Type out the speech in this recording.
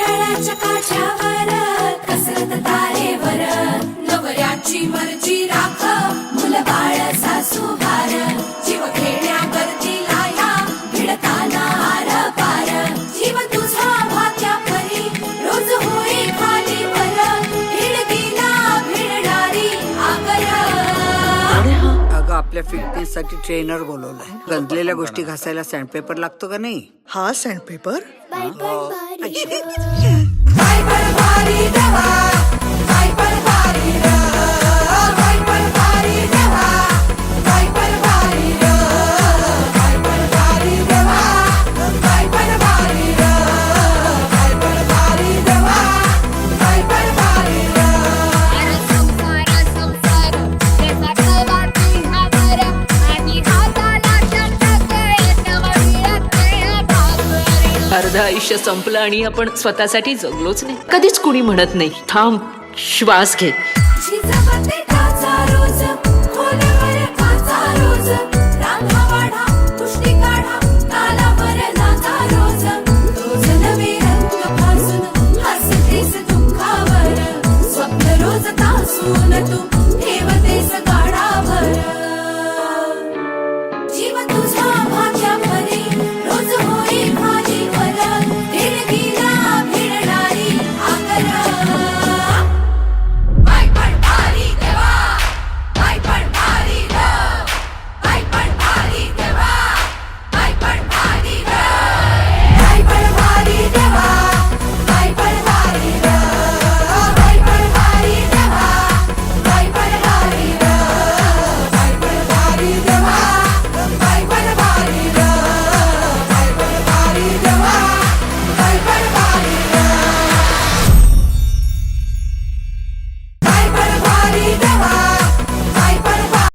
नारळाच्या काठावर कसरत तारेवर नवऱ्याची मर्जी राख मुलं बाळ सासू भार जीव खेळण्यावरती लाया भिडताना आर पार जीव तुझा भाग्या परी रोज होई खाली वर भिडकीला भिडणारी आगर अगं आपल्या फिटनेस साठी ट्रेनर बोलवलाय. गंजलेल्या गोष्टी घासायला सँडपेपर लागतो का नाही? हा सँडपेपर काय पण भारी देवा काय पण भारी र काय पण भारी देवा काय पण भारी र काय पण भारी देवा काय पण भारी र काय पण भारी देवा काय पण भारी र अर्ध आयुष्य संपलं आणि आपण स्वतःसाठी जगलोच नाही. कधीच कुणी म्हणत नाही थांब, श्वास घे. जिजाबाई काचा रोज